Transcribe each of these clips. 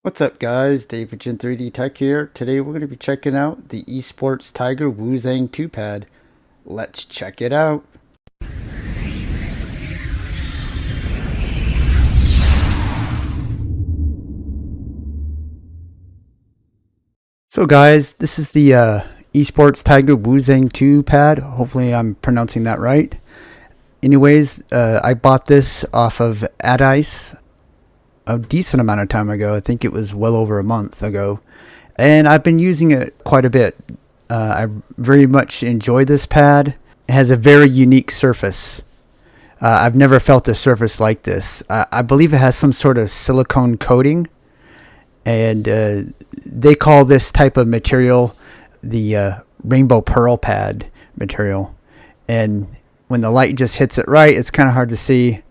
What's up guys, David Gen 3D Tech here. Today we're going to be checking out the Esports Tiger Wuxiang 2 pad. Let's check it out. So guys, this is the Esports Tiger Wuxiang 2 pad. Hopefully I'm pronouncing that right. Anyways, I bought this off of Adice a decent amount of time ago. I think it was well over a month ago. And I've been using it quite a bit. I very much enjoy this pad. It has a very unique surface. I've never felt a surface like this. I believe it has some sort of silicone coating, and they call this type of material the rainbow pearl pad material. And when the light just hits it right, it's kind of hard to see,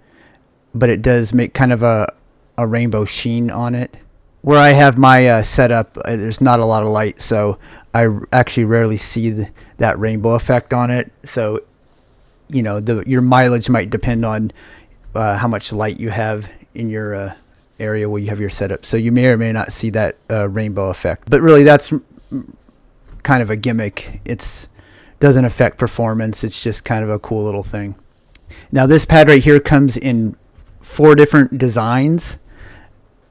but it does make kind of a rainbow sheen on it. Where I have my setup, there's not a lot of light, so I actually rarely see that rainbow effect on it. So, you know, your mileage might depend on how much light you have in your area where you have your setup. So you may or may not see that rainbow effect. But really, that's kind of a gimmick. It doesn't affect performance. It's just kind of a cool little thing. Now, this pad right here comes in 4 different designs.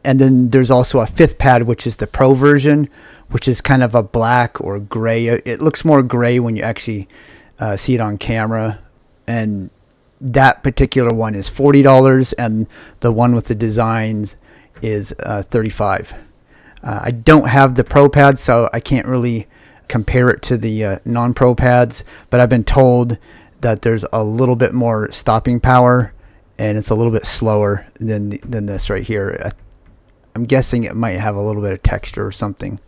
And then there's also a 5th pad, which is the Pro version, which is kind of a black or gray. It looks more gray when you actually see it on camera. And that particular one is $40, and the one with the designs is $35. I don't have the Pro pad, so I can't really compare it to the non-Pro pads. But I've been told that there's a little bit more stopping power, and it's a little bit slower than this right here. I'm guessing it might have a little bit of texture or something.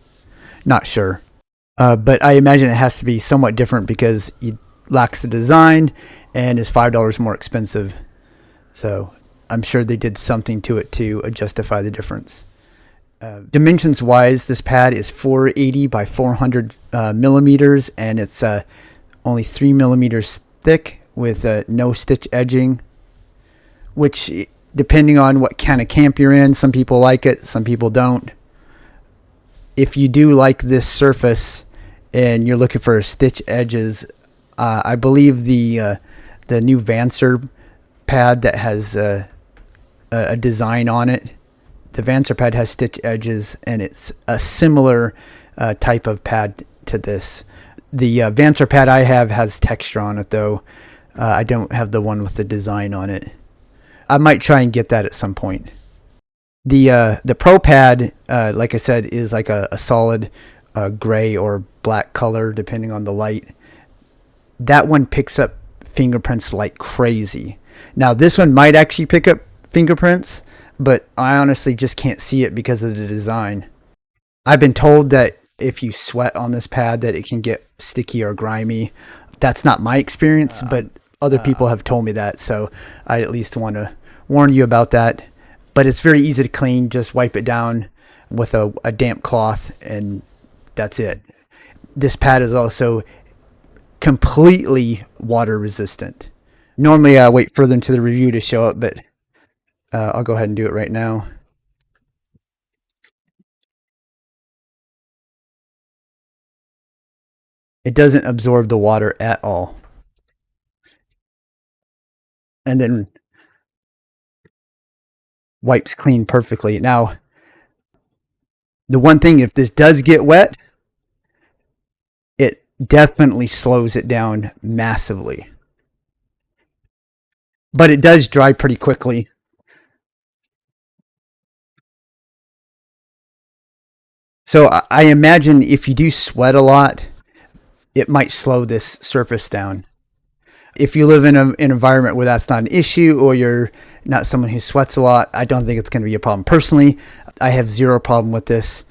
Not sure. But I imagine it has to be somewhat different because it lacks the design and is $5 more expensive. So I'm sure they did something to it to justify the difference. Dimensions wise, this pad is 480 by 400 millimeters, and it's only 3 millimeters thick with no stitch edging, which, depending on what kind of camp you're in, some people like it, some people don't. If you do like this surface and you're looking for stitch edges, I believe the new Vancer pad that has a design on it, the Vancer pad has stitch edges, and it's a similar type of pad to this. The Vancer pad I have has texture on it, though. I don't have the one with the design on it. I might try and get that at some point. The Pro pad, like I said, is like a solid gray or black color depending on the light. That one picks up fingerprints like crazy. Now this one might actually pick up fingerprints, but I honestly just can't see it because of the design. I've been told that if you sweat on this pad that it can get sticky or grimy. That's not my experience, but other people have told me that, so I at least want to warn you about that. But it's very easy to clean. Just wipe it down with a damp cloth, and that's it. This pad is also completely water resistant. Normally I wait further into the review to show it, but I'll go ahead and do it right now. It doesn't absorb the water at all. And then wipes clean perfectly. Now, the one thing, if this does get wet, it definitely slows it down massively. But it does dry pretty quickly. So I imagine if you do sweat a lot, it might slow this surface down. If you live in an environment where that's not an issue, or you're not someone who sweats a lot, I don't think it's going to be a problem. Personally, I have zero problem with this,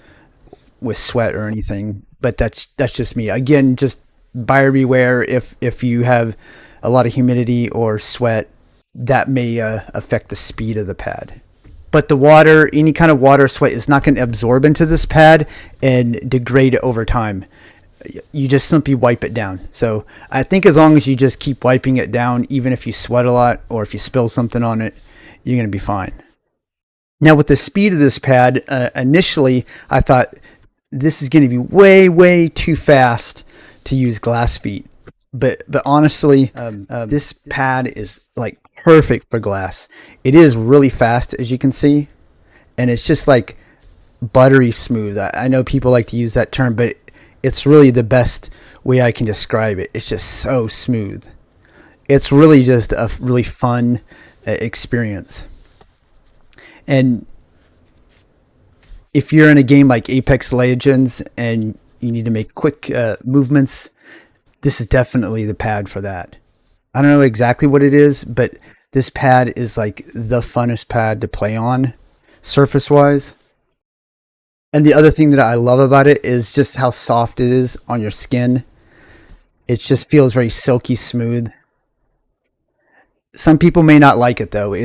with sweat or anything. But that's just me. Again, just buyer beware. If you have a lot of humidity or sweat, that may affect the speed of the pad. But the water, any kind of water sweat, is not going to absorb into this pad and degrade it over time. You just simply wipe it down. So I think as long as you just keep wiping it down, even if you sweat a lot or if you spill something on it, you're going to be fine. Now with the speed of this pad, initially I thought this is going to be way, way too fast to use glass feet. But honestly, this pad is like perfect for glass. It is really fast, as you can see, and it's just like buttery smooth. I know people like to use that term, but it's really the best way I can describe it. It's just so smooth. It's really just a really fun experience. And if you're in a game like Apex Legends and you need to make quick movements, this is definitely the pad for that. I don't know exactly what it is, but this pad is like the funnest pad to play on, surface-wise. And the other thing that I love about it is just how soft it is on your skin. It just feels very silky smooth. Some people may not like it though.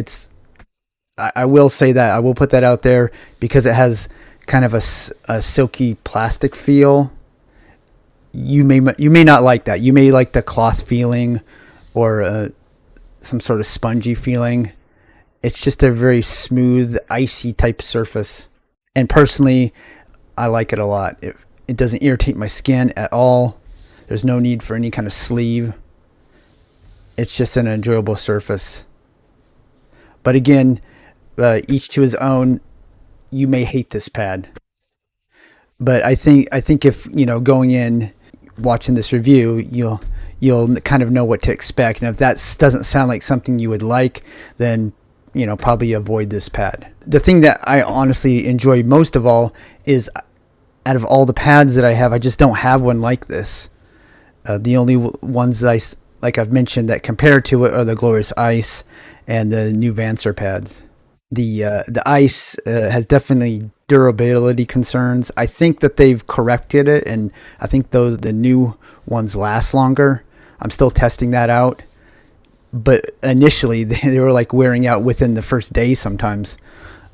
I will say that. I will put that out there because it has kind of a silky plastic feel. You may not like that. You may like the cloth feeling or some sort of spongy feeling. It's just a very smooth, icy type surface. And personally, I like it a lot. It doesn't irritate my skin at all. There's no need for any kind of sleeve. It's just an enjoyable surface. But again, each to his own. You may hate this pad, but I think if going in watching this review, you'll kind of know what to expect. And if that doesn't sound like something you would like, then probably avoid this pad. The thing that I honestly enjoy most of all is, out of all the pads that I have, I just don't have one like this. The only ones that like I've mentioned that compare to it are the Glorious Ice and the new Vancer pads. The Ice has definitely durability concerns. I think that they've corrected it, and I think the new ones last longer. I'm still testing that out, but initially they were like wearing out within the first day sometimes.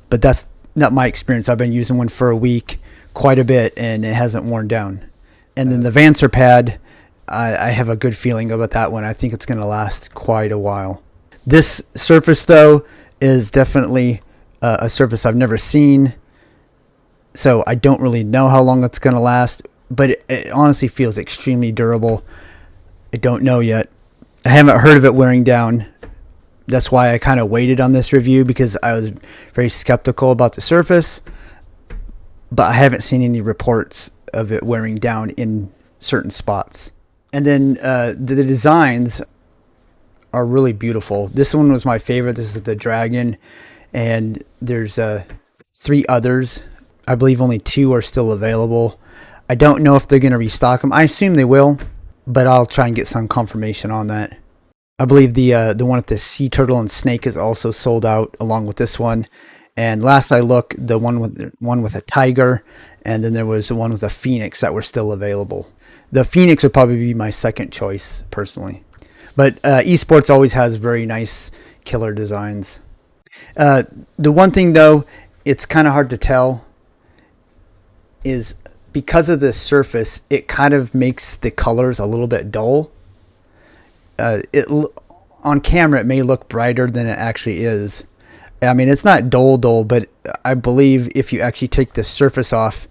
But that's not my experience. I've been using one for a week, quite a bit, and it hasn't worn down. And then the Vancer pad, I have a good feeling about that one. I think it's going to last quite a while. This surface, though, is definitely a surface I've never seen, so I don't really know how long it's going to last, but it honestly feels extremely durable. I don't know yet. I haven't heard of it wearing down. That's why I kind of waited on this review, because I was very skeptical about the surface, but I haven't seen any reports of it wearing down in certain spots. And then the designs are really beautiful. This one was my favorite. This is the dragon, and there's 3 others. I believe only 2 are still available. I don't know if they're going to restock them. I assume they will, but I'll try and get some confirmation on that. I believe the one with the sea turtle and snake is also sold out along with this one. And last I looked, the one with a tiger, and then there was the one with a phoenix that were still available. The phoenix would probably be my second choice personally. But Esports always has very nice killer designs. The one thing, though, it's kind of hard to tell, is because of this surface, it kind of makes the colors a little bit dull. On camera, it may look brighter than it actually is. I mean, it's not dull, but I believe if you actually take the surface off,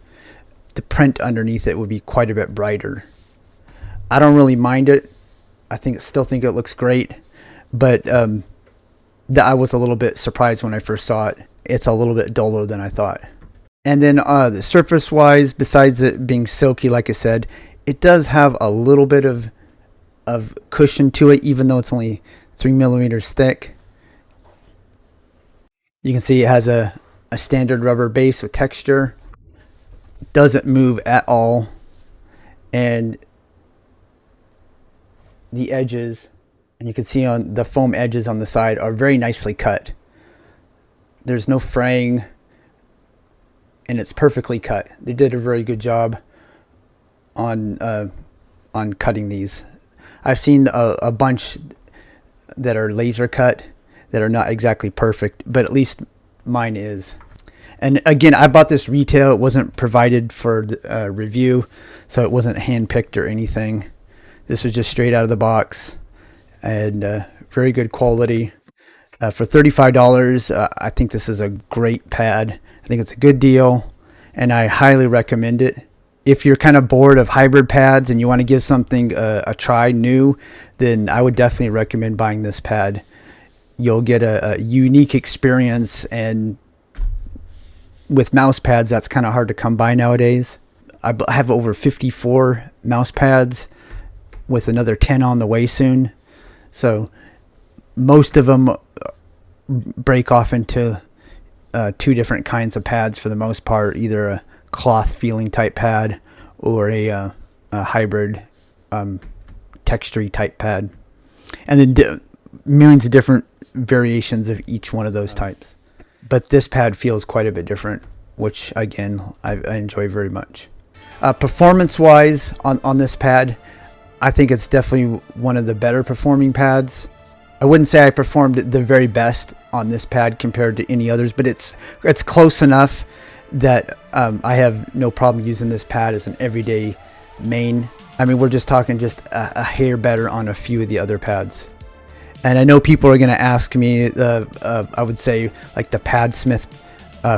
the print underneath it would be quite a bit brighter. I don't really mind it. Still think it looks great, but I was a little bit surprised when I first saw it. It's a little bit duller than I thought. And then the surface-wise, besides it being silky, like I said, it does have a little bit of cushion to it, even though it's only 3 millimeters thick. You can see it has a standard rubber base with texture. Doesn't move at all, and the edges, and you can see on the foam edges on the side, are very nicely cut. There's no fraying, and it's perfectly cut. They did a very good job on cutting these. I've seen a bunch that are laser cut that are not exactly perfect, but at least mine is. And again, I bought this retail. It wasn't provided for review, so it wasn't hand-picked or anything. This was just straight out of the box, and very good quality. For $35, I think this is a great pad. I think it's a good deal, and I highly recommend it. If you're kind of bored of hybrid pads and you want to give something a try new, then I would definitely recommend buying this pad. You'll get a unique experience, and with mouse pads, that's kind of hard to come by nowadays. I have over 54 mouse pads with another 10 on the way soon. So most of them break off into two different kinds of pads for the most part, either a cloth feeling type pad or a hybrid textury type pad. And then millions of different variations of each one of those types. But this pad feels quite a bit different, which again, I enjoy very much. Performance wise on this pad, I think it's definitely one of the better performing pads. I wouldn't say I performed the very best on this pad compared to any others, but it's close enough that I have no problem using this pad as an everyday main. I mean, we're just talking just a hair better on a few of the other pads. And I know people are going to ask me, I would say like the Padsmith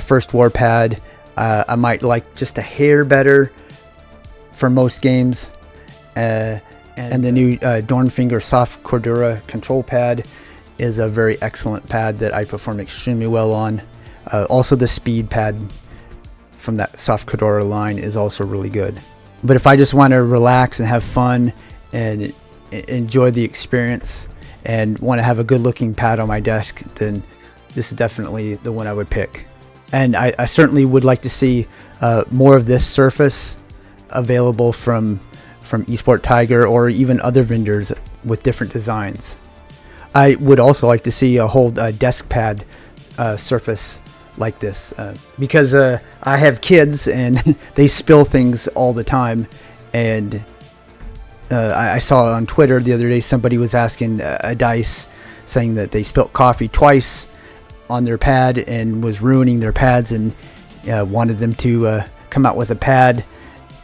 First War pad, I might like just a hair better for most games. And the new Dornfinger Soft Cordura control pad is a very excellent pad that I perform extremely well on. Also the Speed pad from that Soft Cordura line is also really good. But if I just want to relax and have fun and enjoy the experience and want to have a good looking pad on my desk, then this is definitely the one I would pick. And I certainly would like to see more of this surface available from Esport Tiger or even other vendors with different designs. I would also like to see a whole desk pad surface like this because I have kids and they spill things all the time. And I saw on Twitter the other day somebody was asking a dice saying that they spilt coffee twice on their pad and was ruining their pads, and wanted them to come out with a pad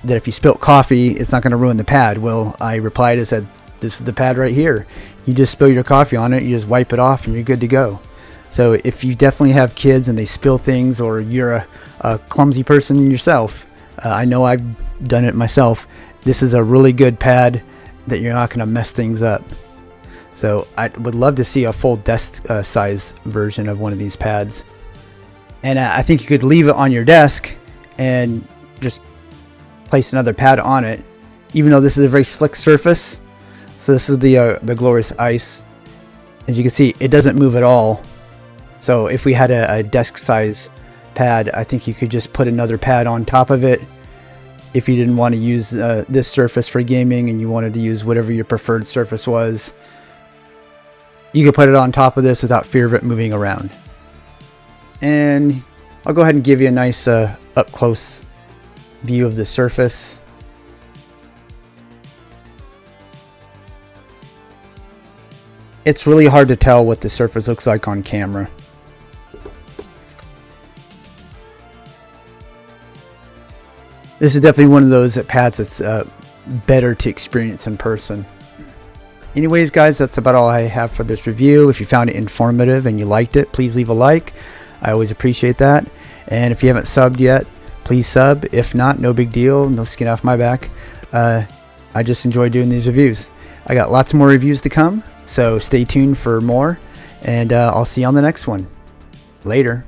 that if you spilt coffee, it's not going to ruin the pad. Well, I replied and said, this is the pad right here. You just spill your coffee on it, you just wipe it off, and you're good to go. So if you definitely have kids and they spill things, or you're a clumsy person yourself, I know I've done it myself, this is a really good pad that you're not going to mess things up. So I would love to see a full desk size version of one of these pads. And I think you could leave it on your desk and just place another pad on it, even though this is a very slick surface. So this is the Glorious Ice. As you can see, it doesn't move at all. So if we had a desk size pad, I think you could just put another pad on top of it. If you didn't want to use this surface for gaming and you wanted to use whatever your preferred surface was, you could put it on top of this without fear of it moving around. And I'll go ahead and give you a nice up close view of the surface. It's really hard to tell what the surface looks like on camera. This is definitely one of those pads that's better to experience in person. Anyways, guys, that's about all I have for this review. If you found it informative and you liked it, please leave a like. I always appreciate that. And if you haven't subbed yet, please sub. If not, no big deal. No skin off my back. I just enjoy doing these reviews. I got lots more reviews to come, so stay tuned for more. And I'll see you on the next one. Later.